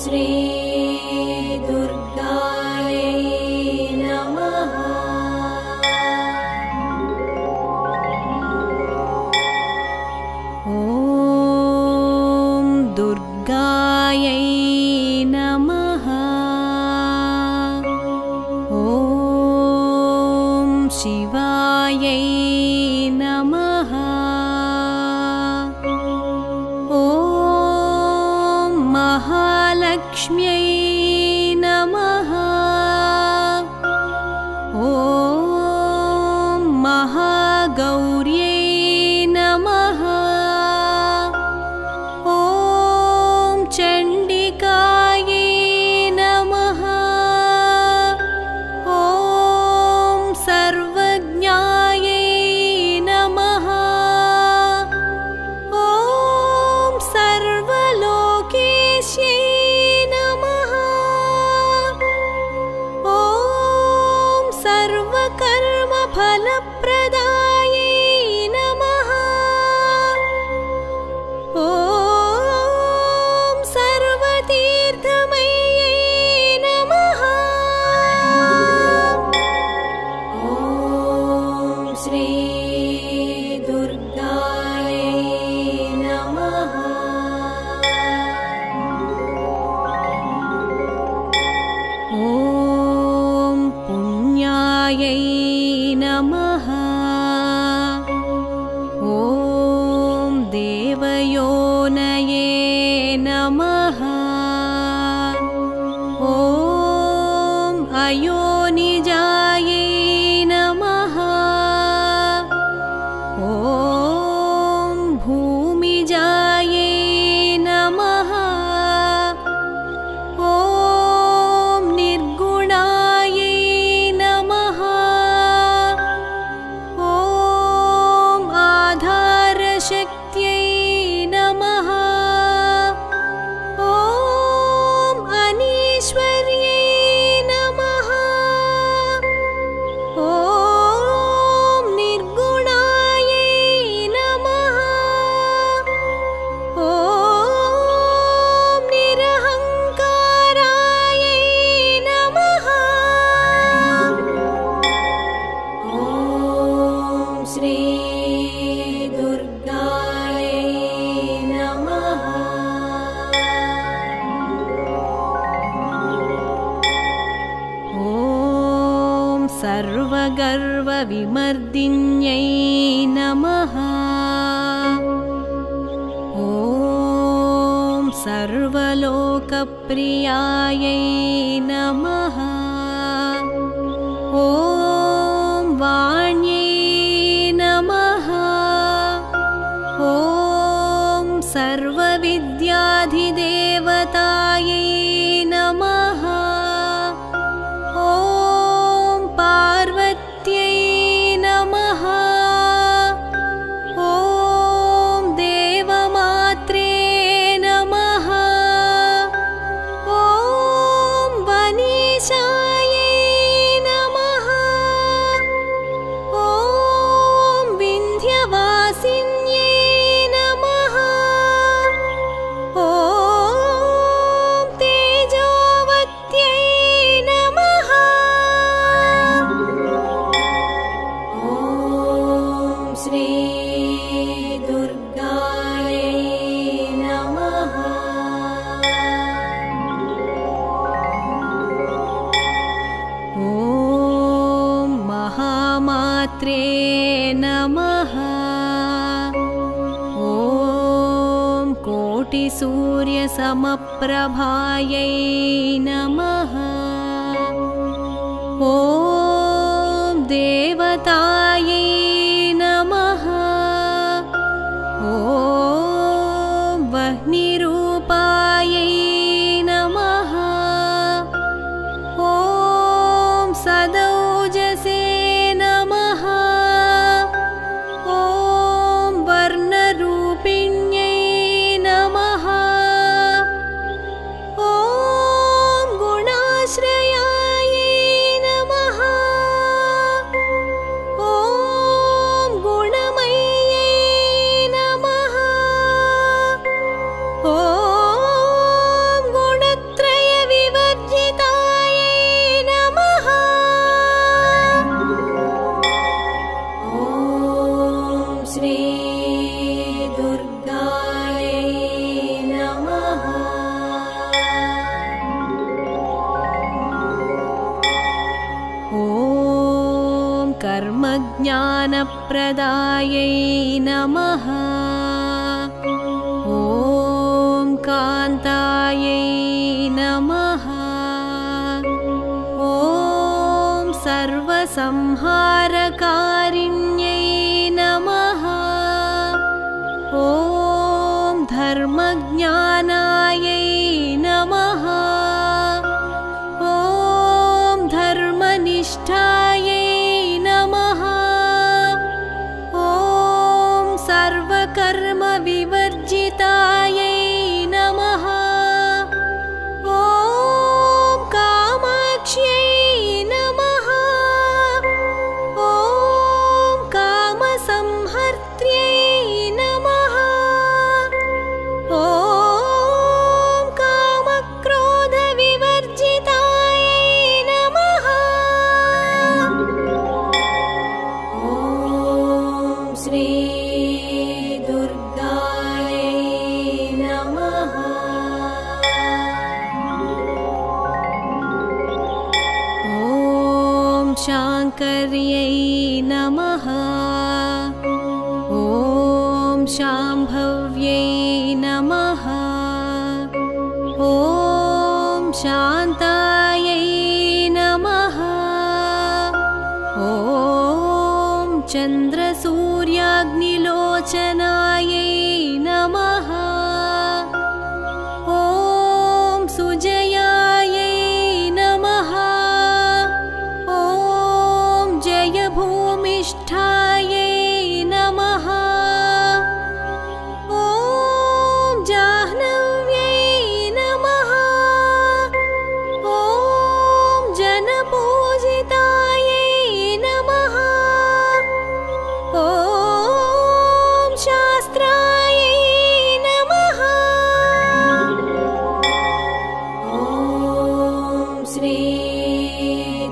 श्री दुर्गायै नमः। ॐ दुर्गायै नमः। ॐ शिवायै नमः। ॐ महालक्ष्म्यै नमः। ॐ महागौर्यै नमः। ॐ चण्डिकायै नमः। ॐ सर्वज्ञायै नमः। ॐ सर्वलोकेश्यै नमः। ॐ सर्वकर्मफलप्रदायै नमः। ॐ सर्वतीर्थमय्यै नमः। ॐ श्री दुर्गायै नमः। ॐ पुण्यायै नमः। ॐ देवयोनये नमः। ॐ अयोनिजायै नमः। ॐ भूमिजायै नमः। ॐ निर्गुणायै नमः। ॐ आधारशक्त्यै नमः। ॐ अनीश्वर्यै नमः। ॐ निर्गुणायै नमः। ॐ निरहङ्कारायै नमः। ॐ श्री दुर्गायै नमः। ॐ सर्वगर्वविमर्दिन्यै नमः। ॐ सर्वलोकप्रियायै नमः। ॐ वाण्यै नमः। ॐ सर्वविद्याधिदेवतायै नमः। ॐ पार्वत्यै नमः। ॐ देवमात्रे नमः। ॐ वनीशायै नमः। ॐ विन्ध्यवासिन्यै नमः। ॐ तेजोवत्यै नमः। ॐ श्री दुर्गायै नमः। ॐ महामात्रे नमः। ॐ कोटिसूर्यसमप्रभायै नमः। ॐ देवतायै नमः। ॐ वह्निरूपायै नमः। ॐ सदौजसे नमः। ॐ वर्णरूपिण्यै नमः। ॐ गुणाश्रयायै नमः। ॐ ज्ञानप्रदायै नमः। ॐ कान्तायै नमः। ॐ सर्वसंहारकारिण्यै नमः। ॐ धर्मज्ञानायै नमः। ॐ धर्मनिष्ठायै नमः। ॐ सर्वकर्मविवर्जितायै नमः। ॐ कामाक्ष्यै नमः। ॐ कामसंहर्त्र्यै नमः। ॐ कामक्रोधविवर्जितायै नमः। ॐ श्री दुर्गायै नमः। ॐ शाङ्कर्यै नमः। ॐ शाम्भव्यै नमः। ॐ शान्तायै नमः। ॐ चन्द्रसूर्याग्निलोचनायै नमः। ॐ सुजयायै नमः। ॐ जयभूमिष्ठायै नमः। ॐ जाह्नव्यै नमः। ॐ जनपूजितायै नमः। ॐ शास्त्रायै नमः। ॐ श्री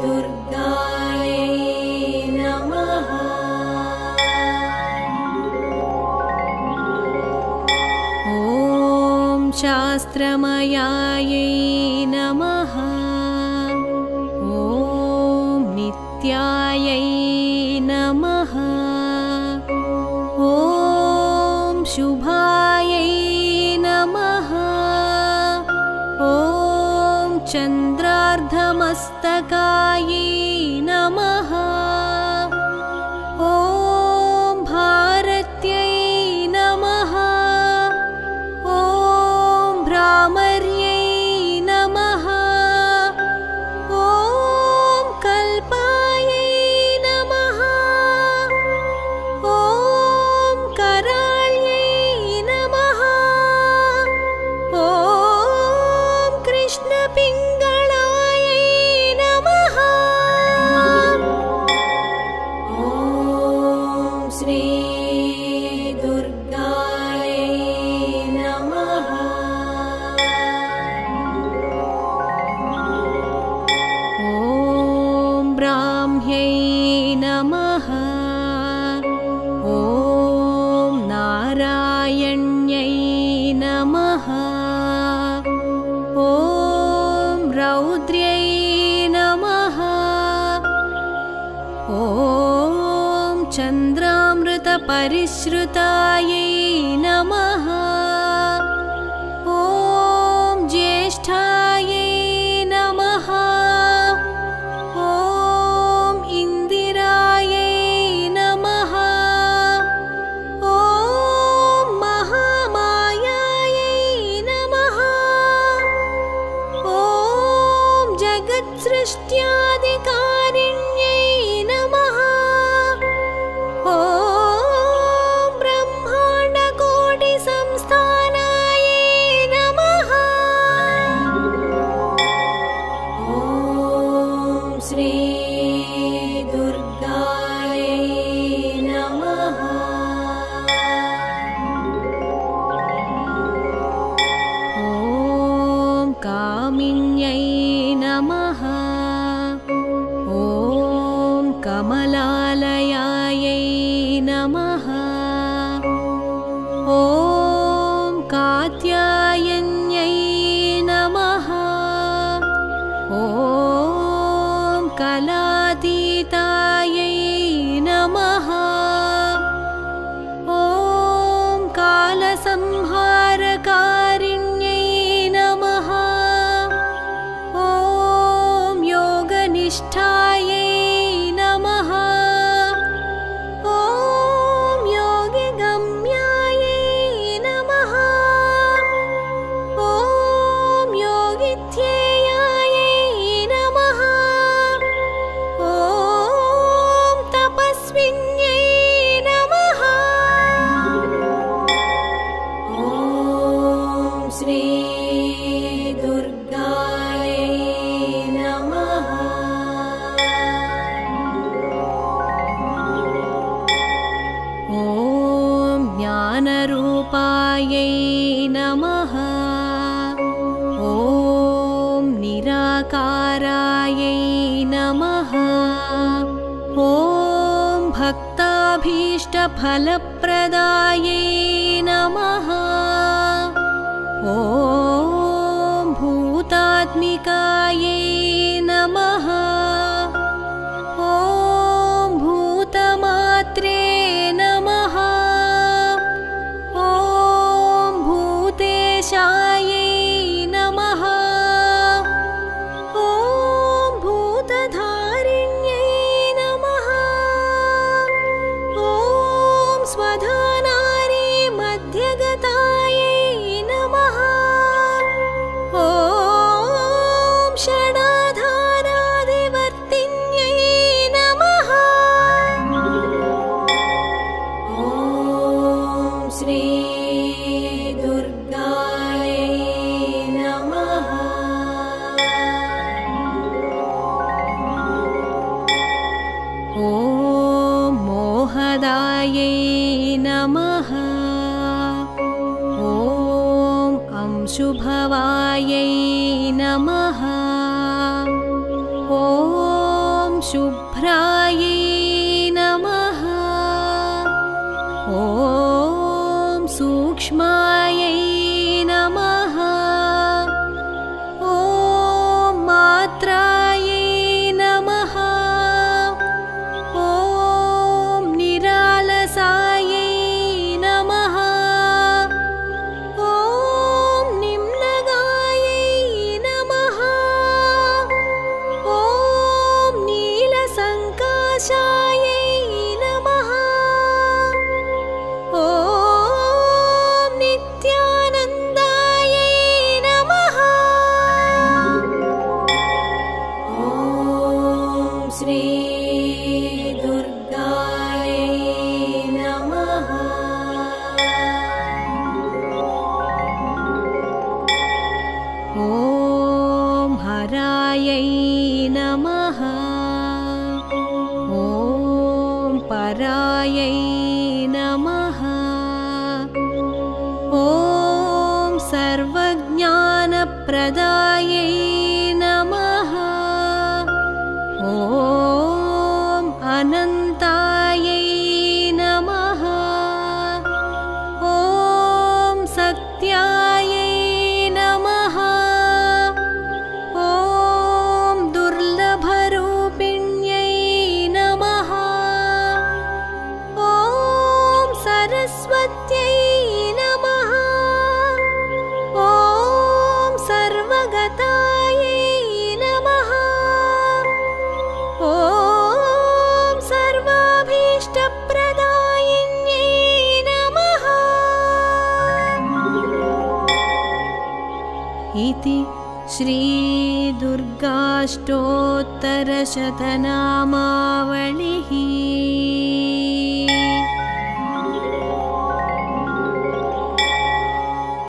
दुर्गायै नमः। ॐ शास्त्रमयायै नमः। ॐ नित्यायै नमः। ॐ शुभायै नमः। ॐ चन्द्रार्धमस्तकायै नमः। ॐ भारत्यै नमः। ॐ भ्रामर्यै नमः। ॐ कल्पायै नमः। ॐ कराळ्यै नमः। ॐ कृष्णपिङ्गळायै नमः। ॐ श्री दुर्गायै नमः। ॐ ब्राह्म्यै नमः। ॐ नारायण्यै नमः। ॐ रौद्र्यै नमः। ॐ चन्द्रामृतपरिश्रुतायै नमः। ॐ ज्येष्ठायै नमः। ॐ इन्दिरायै नमः। ॐ महामायायै नमः। ॐ जगत्सृष्ट्यादिकारिण्यै नमः। ॐ ब्रह्माण्डकोटिसंस्थानायै नमः। ॐ श्री दुर्गायै नमः। ॐ कामिन्यै नमः। ॐ कमलालयायै नमः। ॐ कात्यायन्यै नमः। ॐ कलातीतायै नमः। संहारकारिण्यै नमः। ॐ योगनिष्ठायै नमः। ॐ योगिगम्यायै नमः। ॐ योगिध्येयायै नमः। ॐ तपस्विन्यै नमः। ॐ श्री दुर्गायै नमः। ॐ ज्ञानरूपायै नमः। ॐ निराकारायै नमः। ॐ भक्ताभीष्टफलप्रदायै नमः। ॐ भूतात्मिकायै नमः। ॐ भूतमात्रे नमः। ॐ भूतेशायै नमः। ॐ भूतधारिण्यै नमः। ॐ स्वधानारी मध्यगतायै नमः। ॐ षडाधारादिवर्तिन्यै नमः। ॐ श्री दुर्गायै नमः। ॐ मोहदायै नमः। ॐ अंशुभवायै नमः। ॐ शुभ्रायै नमः। ॐ सूक्ष्मायै नमः। ॐ मात्रायै नमः। ॐ निरालसायै नमः। ॐ निम्नगायै नमः। ॐ नीलसङ्काशायै नमः। ॐ नित्यानन्दायै नमः। ॐ श्री दुर्गायै नमः। ॐ हरायै नमः। ॐ परायै नमः। ॐ सर्वज्ञानप्रदायै नमः। ॐ अनन्तायै नमः। ॐ सत्यायै नमः। ॐ दुर्लभरूपिण्यै नमः। ॐ सरस्वत्यै नमः। ॐ सर्वगतायै नमः। ॐ सर्वाभीष्टप्रदायिन्यै नमः। इति श्री दुर्गाष्टोत्तरशतनामावलिः।